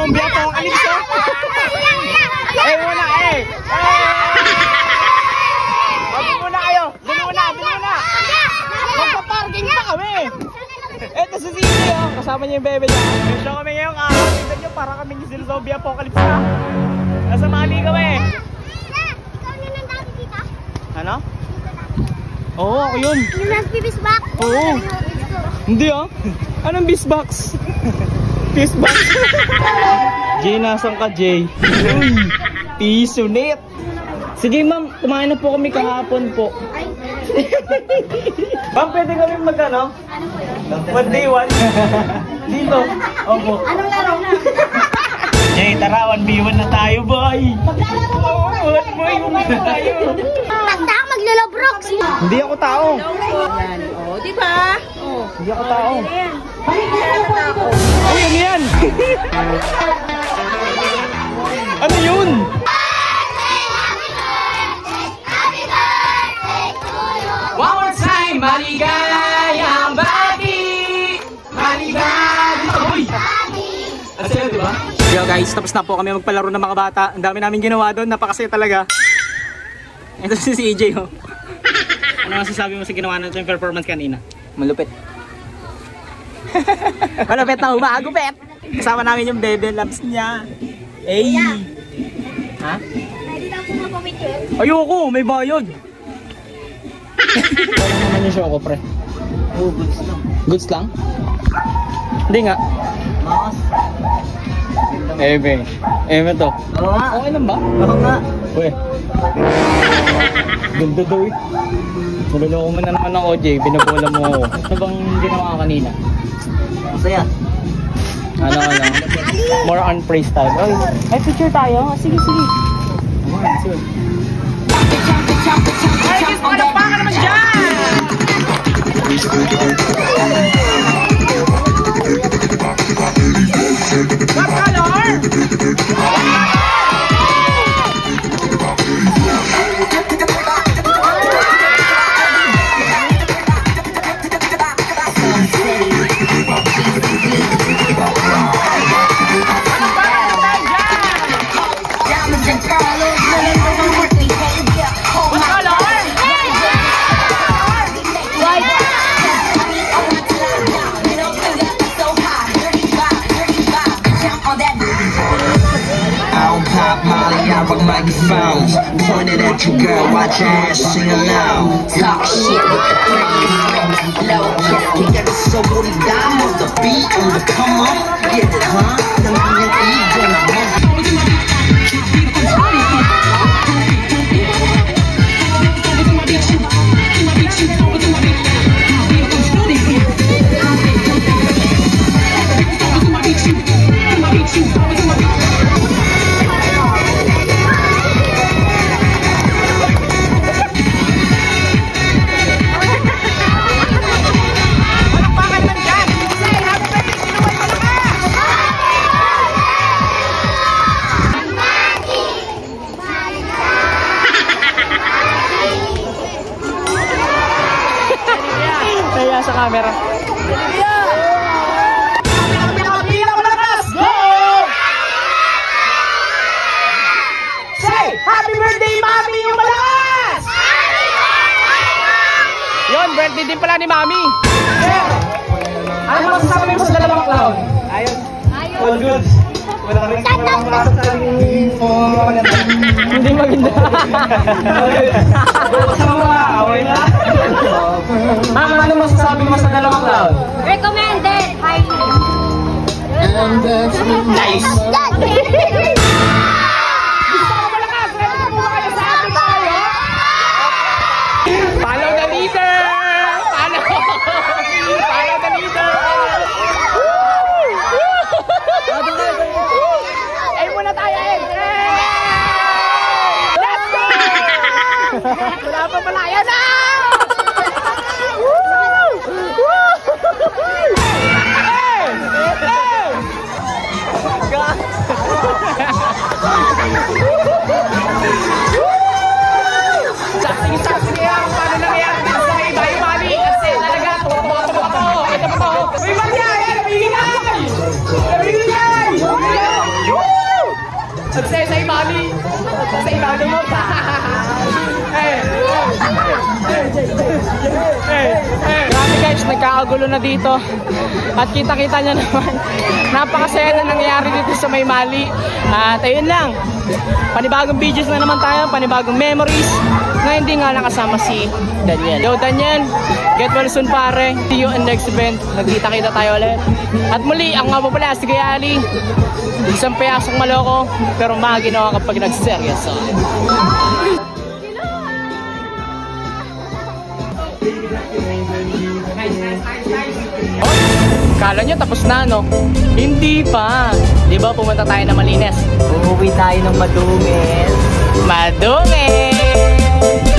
zombie apocalypse. Eh muna eh. Muna kayo. Doon muna. Magpa-parking pa kami. Eto si Sisi oh. Kasama niya yung bebe niya. Show kami ngayon tingnan nyo para kami yung zombie apocalypse na. Nasa Mali kami. Ikaw yun ang dati dito? Ano? Oo, ako yun. Yung nag-bisbox? Oo. Hindi ah. Anong bisbox? Bisbox. Jay, nasan ka Jay? Pisunit. Sige ma'am, kumain na po kami kahapon po. Ma'am, pwede kami mag-ano? Ano po yun? One day one. Dito. Opo. Anong laro? Jay, tara, 1v1 na tayo, boy. Maglalaro Oo, boy, 1v1 na tayo. Basta ako maglalabrox. Hindi ako tao. Yan, oh, di ba? Oh. Hindi ako tao. Yan. Ay, ano yan? Ano yun? One more time, maligayang bati! Maligayang bati! Ano sa'yo, diba? Yo guys, tapos na po kami magpalaro ng mga bata. Ang dami namin ginawa doon, napakasaya talaga. Ito si CJ oh. Ano masasabi mo sa ginawa natin yung performance kanina? Malupit. Malupit na humagupit! Kasama namin yung bebe labs niya. Hey! Ha? Pwede daw po mapapicture? Ayoko, may bayad. Wala naman yung show ko, pre. Oh, goods lang. Goods lang? Hindi nga. Mas. Eme to. Oo nga. Okay lang ba? Oo nga. Uy. Ganda daw eh. Naluloko mo na naman ako, Jay. Binabola mo ako. Ano bang ginawa ka kanina? Masaya. Ano? More on praise tayo. Ay, picture tayo. Sige. Come on, soon. Ay, guys, makalapa ka naman dyan! What color? Microphones pointed at you, girl. Watch your ass, sing aloud. Talk shit with the freaking low. We got the so booty down on the beat, on the come on. Get it, huh? Nanging ego na mo. Kaya sa camera. Say, happy birthday, Mami! Yung malakas! Yun, birthday din pala ni Mami. Ano masasabi mo sa dalawang clown? Ayos. All good. Wala rin hindi maganda. Sa mga away na. Ma'am, ano masasabi mo sa dalawang clown? Recommended. Highly. Nice. Follow the leader! Follow the leader! Ay muna tayo eh! Let's go! Wala pa pala! Ayan na! Saksi yan kung paano nangyayari dito sa may Bayo Mami kasi talaga tuwa ito pa to. Uy, Maria! Ayan! Bigay! Sa ibado mo pa. Grabe guys, nagkakagulo na dito. At kita-kita nyo naman, napakasaya na nangyayari dito sa May Mali. At ayun lang, panibagong videos na naman tayo, panibagong memories na hindi nga nakasama si Daniel. Yo Daniel, get well soon pare. See you in next event. Nagkita-kita tayo ulit. At muli, ako nga po pala si Gayali. Isang payasong maloko, pero maginawa kapag nagseryoso. Kala nyo tapos na, no? Hindi pa. Di ba pumunta tayo na Malines? Uuwi tayo ng madungin. Madungin!